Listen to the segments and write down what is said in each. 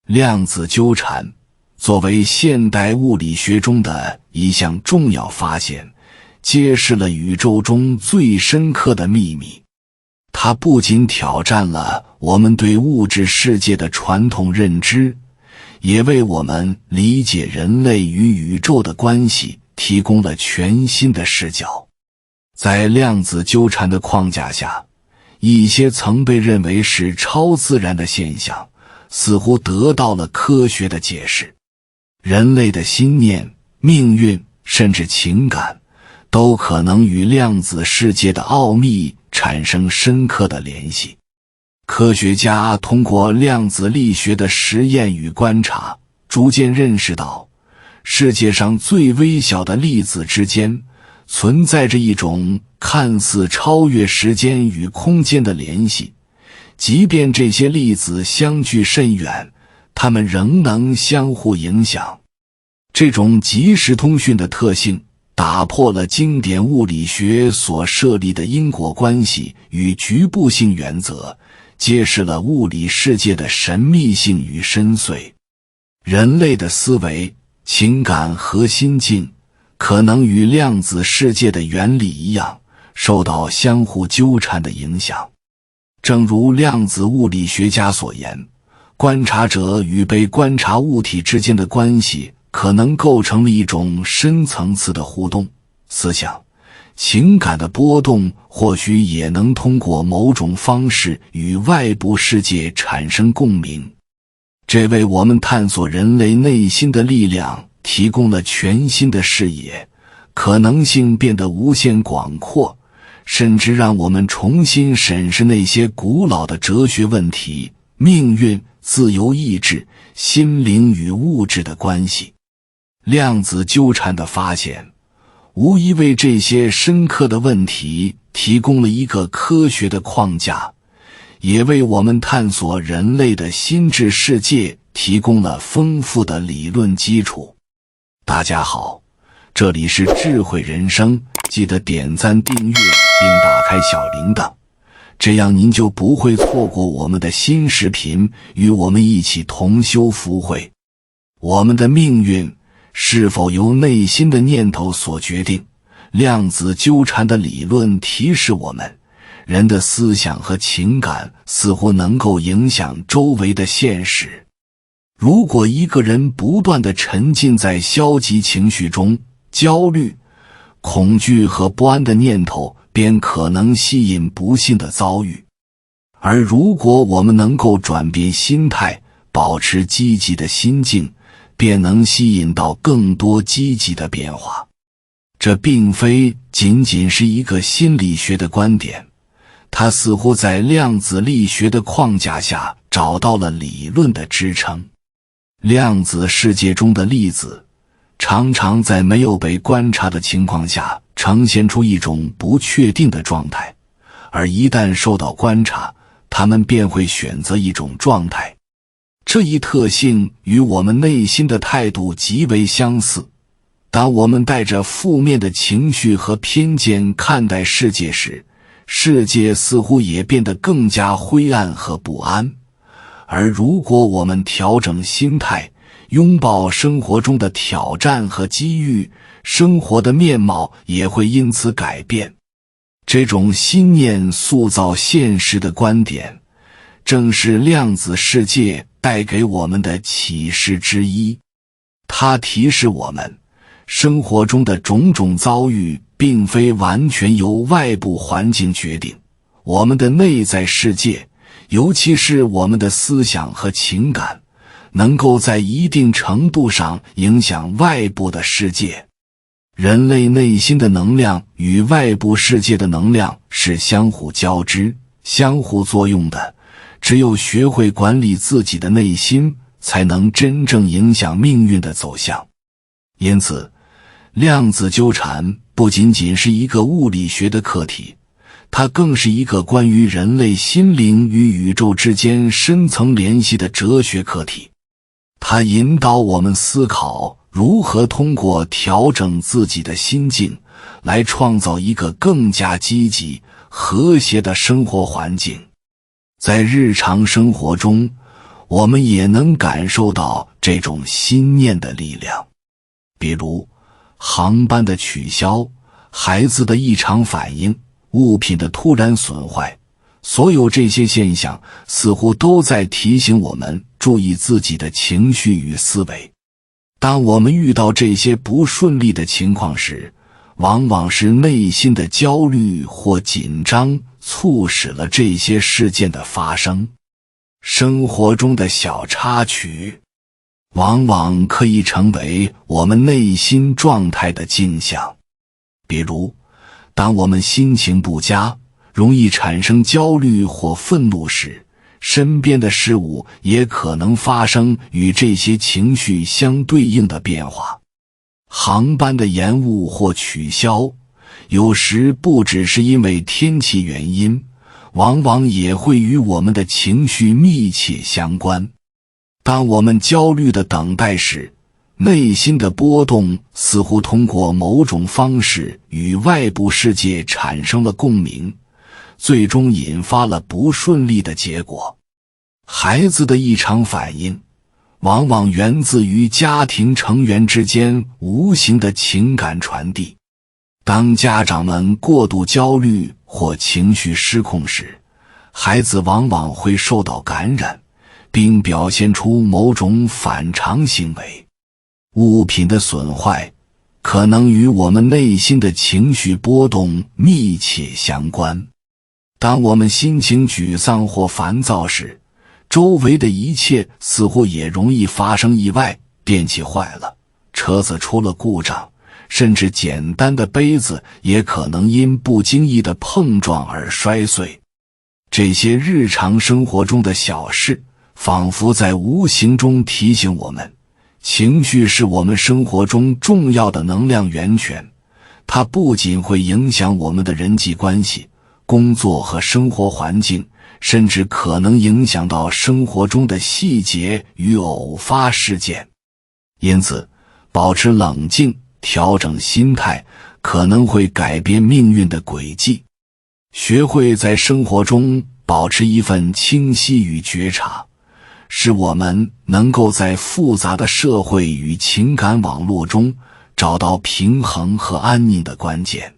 量子纠缠作为现代物理学中的一项重要发现，揭示了宇宙中最深刻的秘密。它不仅挑战了我们对物质世界的传统认知，也为我们理解人类与宇宙的关系提供了全新的视角。在量子纠缠的框架下，一些曾被认为是超自然的现象似乎得到了科学的解释。人类的心念、命运甚至情感都可能与量子世界的奥秘产生深刻的联系。科学家通过量子力学的实验与观察，逐渐认识到世界上最微小的粒子之间存在着一种看似超越时间与空间的联系，即便这些粒子相距甚远，它们仍能相互影响。这种即时通讯的特性打破了经典物理学所设立的因果关系与局部性原则，揭示了物理世界的神秘性与深邃。人类的思维、情感和心境可能与量子世界的原理一样，受到相互纠缠的影响。正如量子物理学家所言，观察者与被观察物体之间的关系可能构成了一种深层次的互动，思想、情感的波动或许也能通过某种方式与外部世界产生共鸣。这为我们探索人类内心的力量提供了全新的视野，可能性变得无限广阔，甚至让我们重新审视那些古老的哲学问题：命运、自由意志、心灵与物质的关系。量子纠缠的发现无疑为这些深刻的问题提供了一个科学的框架，也为我们探索人类的心智世界提供了丰富的理论基础。大家好，这里是智慧人生，记得点赞、订阅并打开小铃铛，这样您就不会错过我们的新视频，与我们一起同修福慧。我们的命运是否由内心的念头所决定？量子纠缠的理论提示我们，人的思想和情感似乎能够影响周围的现实。如果一个人不断地沉浸在消极情绪中，焦虑、恐惧和不安的念头便可能吸引不幸的遭遇。而如果我们能够转变心态，保持积极的心境，便能吸引到更多积极的变化。这并非仅仅是一个心理学的观点，它似乎在量子力学的框架下找到了理论的支撑。量子世界中的粒子常常在没有被观察的情况下呈现出一种不确定的状态，而一旦受到观察，它们便会选择一种状态。这一特性与我们内心的态度极为相似。当我们带着负面的情绪和偏见看待世界时，世界似乎也变得更加灰暗和不安。而如果我们调整心态，拥抱生活中的挑战和机遇，生活的面貌也会因此改变。这种心念塑造现实的观点，正是量子世界带给我们的启示之一。它提示我们，生活中的种种遭遇并非完全由外部环境决定，我们的内在世界，尤其是我们的思想和情感，能够在一定程度上影响外部的世界。人类内心的能量与外部世界的能量是相互交织、相互作用的，只有学会管理自己的内心，才能真正影响命运的走向。因此，量子纠缠不仅仅是一个物理学的课题，它更是一个关于人类心灵与宇宙之间深层联系的哲学课题。它引导我们思考如何通过调整自己的心境，来创造一个更加积极、和谐的生活环境。在日常生活中，我们也能感受到这种心念的力量。比如航班的取消、孩子的异常反应、物品的突然损坏，所有这些现象似乎都在提醒我们注意自己的情绪与思维。当我们遇到这些不顺利的情况时，往往是内心的焦虑或紧张促使了这些事件的发生。生活中的小插曲往往可以成为我们内心状态的镜像。比如当我们心情不佳，容易产生焦虑或愤怒时，身边的事物也可能发生与这些情绪相对应的变化。航班的延误或取消，有时不只是因为天气原因，往往也会与我们的情绪密切相关。当我们焦虑地等待时，内心的波动似乎通过某种方式与外部世界产生了共鸣，最终引发了不顺利的结果。孩子的异常反应往往源自于家庭成员之间无形的情感传递。当家长们过度焦虑或情绪失控时，孩子往往会受到感染，并表现出某种反常行为。物品的损坏可能与我们内心的情绪波动密切相关。当我们心情沮丧或烦躁时，周围的一切似乎也容易发生意外，电器坏了，车子出了故障，甚至简单的杯子也可能因不经意的碰撞而摔碎。这些日常生活中的小事，仿佛在无形中提醒我们，情绪是我们生活中重要的能量源泉，它不仅会影响我们的人际关系、工作和生活环境，甚至可能影响到生活中的细节与偶发事件。因此，保持冷静，调整心态，可能会改变命运的轨迹。学会在生活中保持一份清晰与觉察，是我们能够在复杂的社会与情感网络中找到平衡和安宁的关键。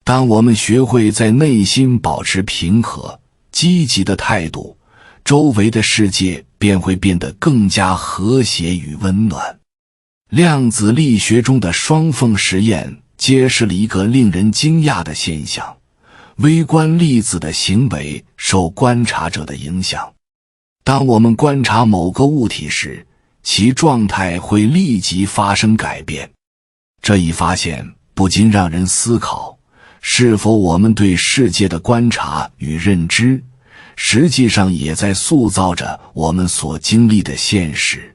当我们学会在内心保持平和、积极的态度，周围的世界便会变得更加和谐与温暖。量子力学中的双缝实验揭示了一个令人惊讶的现象：微观粒子的行为受观察者的影响。当我们观察某个物体时，其状态会立即发生改变。这一发现不禁让人思考，是否我们对世界的观察与认知，实际上也在塑造着我们所经历的现实。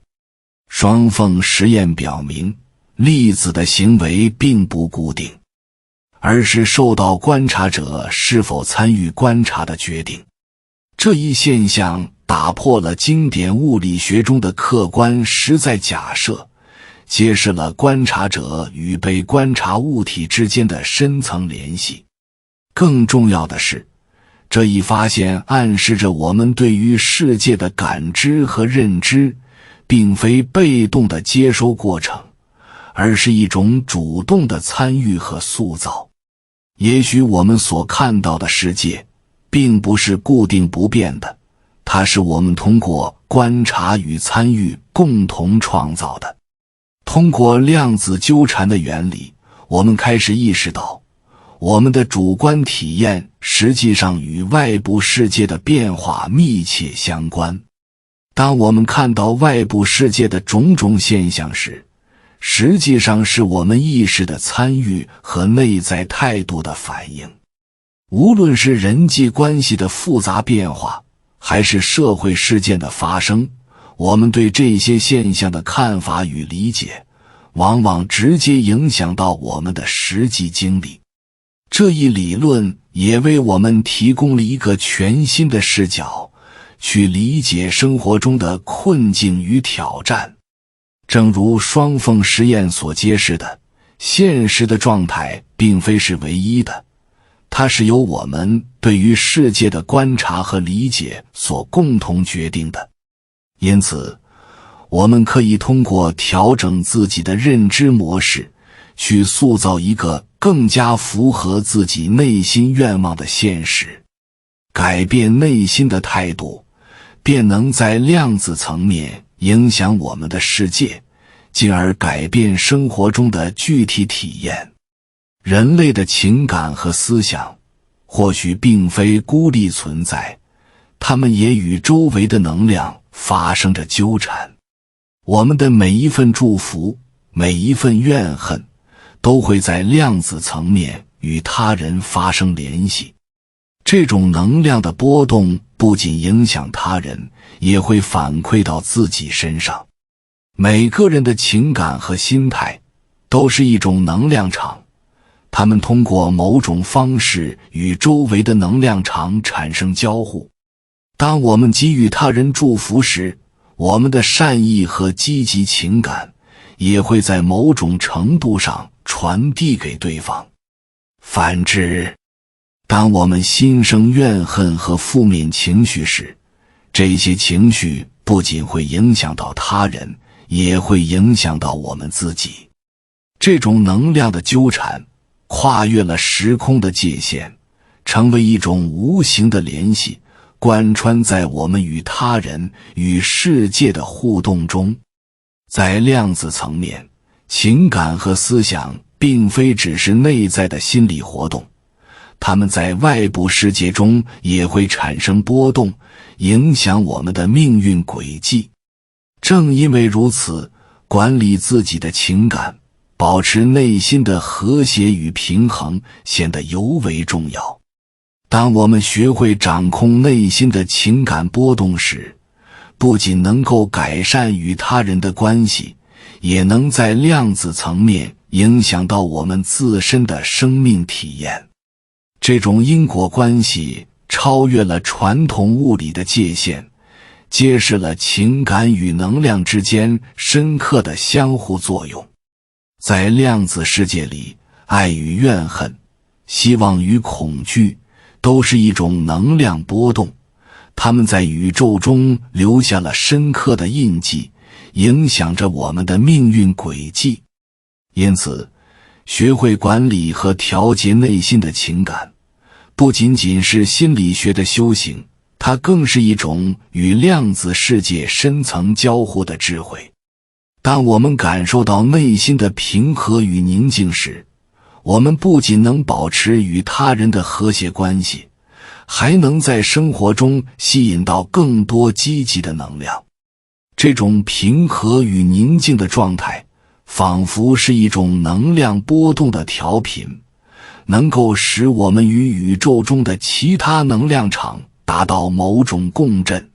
双缝实验表明，粒子的行为并不固定，而是受到观察者是否参与观察的决定。这一现象打破了经典物理学中的客观实在假设，揭示了观察者与被观察物体之间的深层联系。更重要的是，这一发现暗示着我们对于世界的感知和认知，并非被动的接收过程，而是一种主动的参与和塑造。也许我们所看到的世界并不是固定不变的，它是我们通过观察与参与共同创造的。通过量子纠缠的原理，我们开始意识到，我们的主观体验实际上与外部世界的变化密切相关。当我们看到外部世界的种种现象时，实际上是我们意识的参与和内在态度的反应。无论是人际关系的复杂变化，还是社会事件的发生，我们对这些现象的看法与理解，往往直接影响到我们的实际经历。这一理论也为我们提供了一个全新的视角，去理解生活中的困境与挑战。正如双缝实验所揭示的，现实的状态并非是唯一的，它是由我们对于世界的观察和理解所共同决定的。因此，我们可以通过调整自己的认知模式，去塑造一个更加符合自己内心愿望的现实。改变内心的态度，便能在量子层面影响我们的世界，进而改变生活中的具体体验。人类的情感和思想或许并非孤立存在，它们也与周围的能量发生着纠缠。我们的每一份祝福，每一份怨恨，都会在量子层面与他人发生联系。这种能量的波动不仅影响他人，也会反馈到自己身上。每个人的情感和心态都是一种能量场，它们通过某种方式与周围的能量场产生交互。当我们给予他人祝福时，我们的善意和积极情感也会在某种程度上传递给对方。反之，当我们心生怨恨和负面情绪时，这些情绪不仅会影响到他人，也会影响到我们自己。这种能量的纠缠跨越了时空的界限，成为一种无形的联系，贯穿在我们与他人、与世界的互动中。在量子层面，情感和思想并非只是内在的心理活动，它们在外部世界中也会产生波动，影响我们的命运轨迹。正因为如此，管理自己的情感，保持内心的和谐与平衡，显得尤为重要。当我们学会掌控内心的情感波动时，不仅能够改善与他人的关系，也能在量子层面影响到我们自身的生命体验。这种因果关系超越了传统物理的界限，揭示了情感与能量之间深刻的相互作用。在量子世界里，爱与怨恨，希望与恐惧，都是一种能量波动，它们在宇宙中留下了深刻的印记，影响着我们的命运轨迹。因此，学会管理和调节内心的情感，不仅仅是心理学的修行，它更是一种与量子世界深层交互的智慧。当我们感受到内心的平和与宁静时，我们不仅能保持与他人的和谐关系，还能在生活中吸引到更多积极的能量。这种平和与宁静的状态，仿佛是一种能量波动的调频，能够使我们与宇宙中的其他能量场达到某种共振。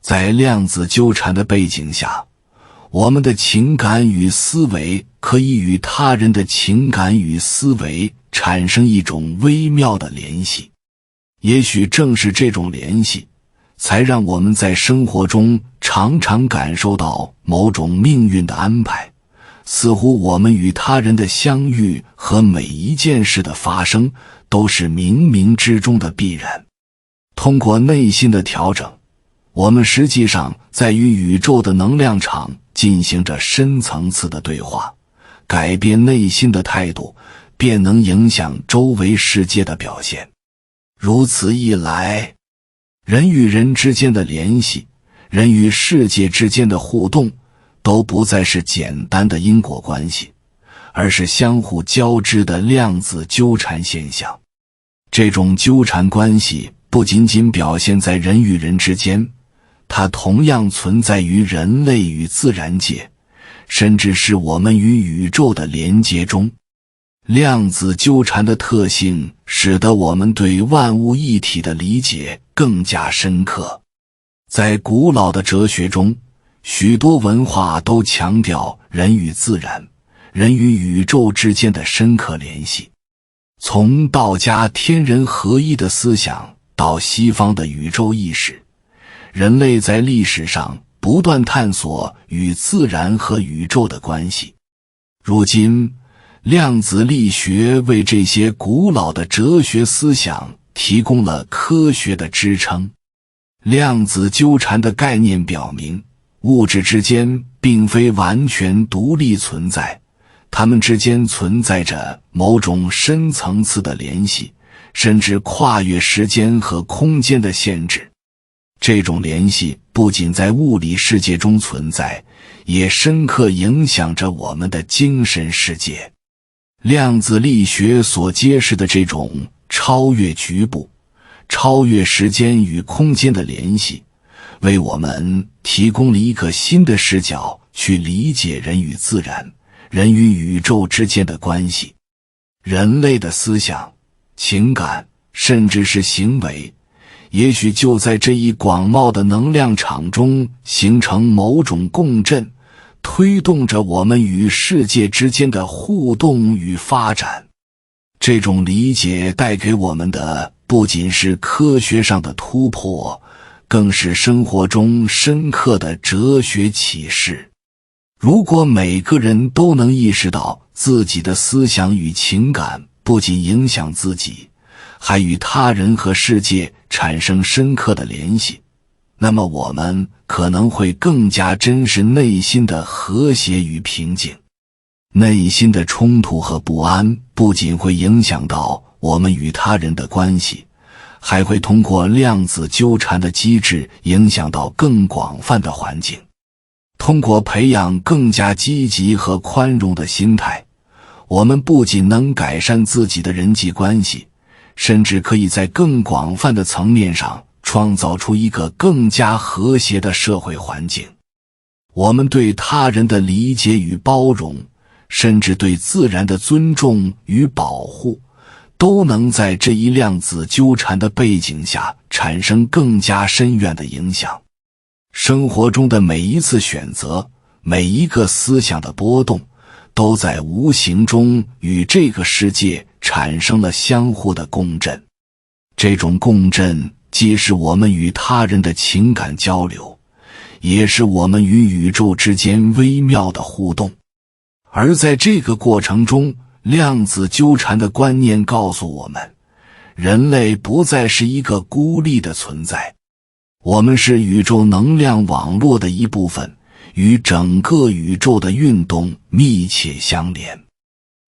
在量子纠缠的背景下，我们的情感与思维可以与他人的情感与思维产生一种微妙的联系。也许正是这种联系，才让我们在生活中常常感受到某种命运的安排，似乎我们与他人的相遇和每一件事的发生都是冥冥之中的必然。通过内心的调整，我们实际上在与宇宙的能量场进行着深层次的对话，改变内心的态度，便能影响周围世界的表现。如此一来，人与人之间的联系，人与世界之间的互动，都不再是简单的因果关系，而是相互交织的量子纠缠现象。这种纠缠关系不仅仅表现在人与人之间，它同样存在于人类与自然界，甚至是我们与宇宙的连接中。量子纠缠的特性使得我们对万物一体的理解更加深刻。在古老的哲学中，许多文化都强调人与自然、人与宇宙之间的深刻联系。从道家天人合一的思想到西方的宇宙意识，人类在历史上不断探索与自然和宇宙的关系。如今，量子力学为这些古老的哲学思想提供了科学的支撑。量子纠缠的概念表明，物质之间并非完全独立存在，它们之间存在着某种深层次的联系，甚至跨越时间和空间的限制。这种联系不仅在物理世界中存在，也深刻影响着我们的精神世界。量子力学所揭示的这种超越局部、超越时间与空间的联系，为我们提供了一个新的视角去理解人与自然、人与宇宙之间的关系。人类的思想、情感，甚至是行为，也许就在这一广袤的能量场中形成某种共振，推动着我们与世界之间的互动与发展。这种理解带给我们的不仅是科学上的突破，更是生活中深刻的哲学启示。如果每个人都能意识到自己的思想与情感不仅影响自己，还与他人和世界产生深刻的联系，那么我们可能会更加珍视内心的和谐与平静。内心的冲突和不安不仅会影响到我们与他人的关系，还会通过量子纠缠的机制影响到更广泛的环境。通过培养更加积极和宽容的心态，我们不仅能改善自己的人际关系，甚至可以在更广泛的层面上创造出一个更加和谐的社会环境。我们对他人的理解与包容，甚至对自然的尊重与保护，都能在这一量子纠缠的背景下产生更加深远的影响。生活中的每一次选择，每一个思想的波动，都在无形中与这个世界产生了相互的共振。这种共振既是我们与他人的情感交流，也是我们与宇宙之间微妙的互动。而在这个过程中，量子纠缠的观念告诉我们，人类不再是一个孤立的存在，我们是宇宙能量网络的一部分，与整个宇宙的运动密切相连。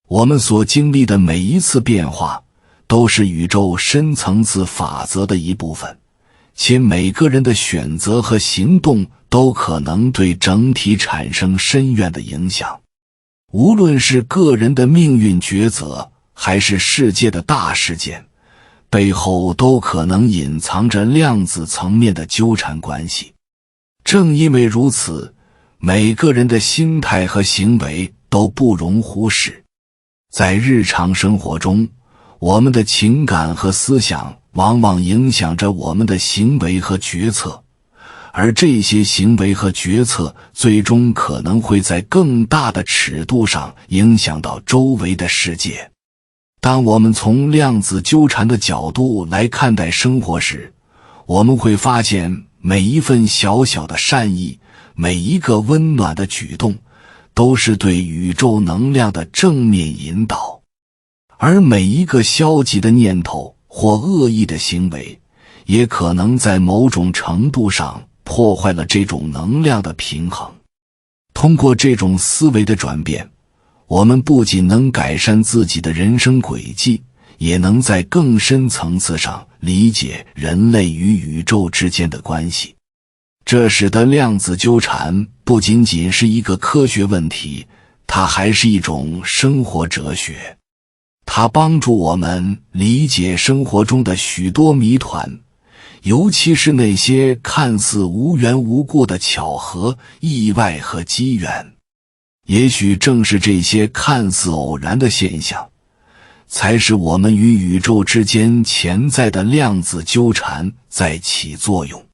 我们所经历的每一次变化，都是宇宙深层次法则的一部分，且每个人的选择和行动都可能对整体产生深远的影响。无论是个人的命运抉择，还是世界的大事件，背后都可能隐藏着量子层面的纠缠关系。正因为如此，每个人的心态和行为都不容忽视。在日常生活中，我们的情感和思想往往影响着我们的行为和决策，而这些行为和决策最终可能会在更大的尺度上影响到周围的世界。当我们从量子纠缠的角度来看待生活时，我们会发现每一份小小的善意，每一个温暖的举动，都是对宇宙能量的正面引导。而每一个消极的念头或恶意的行为，也可能在某种程度上破坏了这种能量的平衡。通过这种思维的转变，我们不仅能改善自己的人生轨迹，也能在更深层次上理解人类与宇宙之间的关系。这使得量子纠缠不仅仅是一个科学问题，它还是一种生活哲学。它帮助我们理解生活中的许多谜团，尤其是那些看似无缘无故的巧合、意外和机缘。也许正是这些看似偶然的现象，才使我们与宇宙之间潜在的量子纠缠在起作用。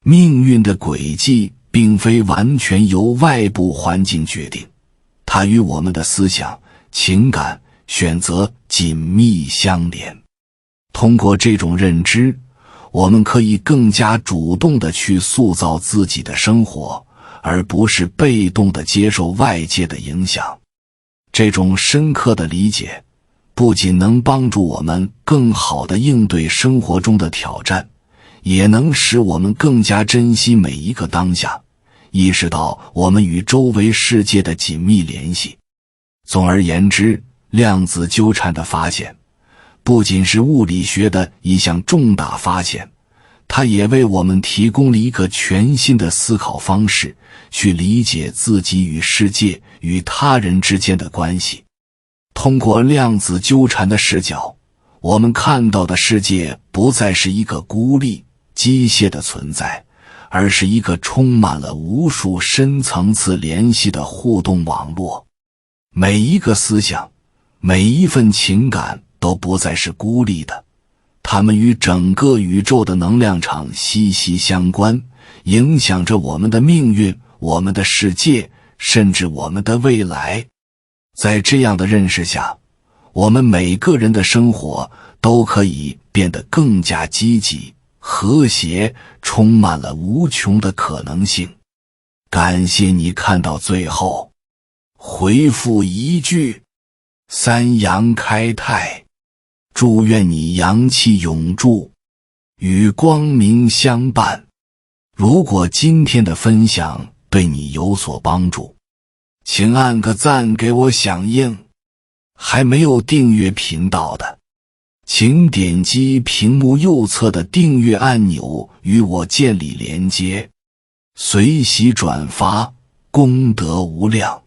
命运的轨迹并非完全由外部环境决定，它与我们的思想、情感、选择紧密相连。通过这种认知，我们可以更加主动地去塑造自己的生活，而不是被动地接受外界的影响。这种深刻的理解，不仅能帮助我们更好地应对生活中的挑战，也能使我们更加珍惜每一个当下，意识到我们与周围世界的紧密联系。总而言之，量子纠缠的发现不仅是物理学的一项重大发现，它也为我们提供了一个全新的思考方式，去理解自己与世界与他人之间的关系。通过量子纠缠的视角，我们看到的世界不再是一个孤立、机械的存在，而是一个充满了无数深层次联系的互动网络。每一个思想，每一份情感都不再是孤立的，它们与整个宇宙的能量场息息相关，影响着我们的命运、我们的世界，甚至我们的未来。在这样的认识下，我们每个人的生活都可以变得更加积极、和谐，充满了无穷的可能性。感谢你看到最后，回复一句三阳开泰，祝愿你阳气永驻，与光明相伴。如果今天的分享对你有所帮助，请按个赞给我响应。还没有订阅频道的，请点击屏幕右侧的订阅按钮与我建立连接，随喜转发，功德无量。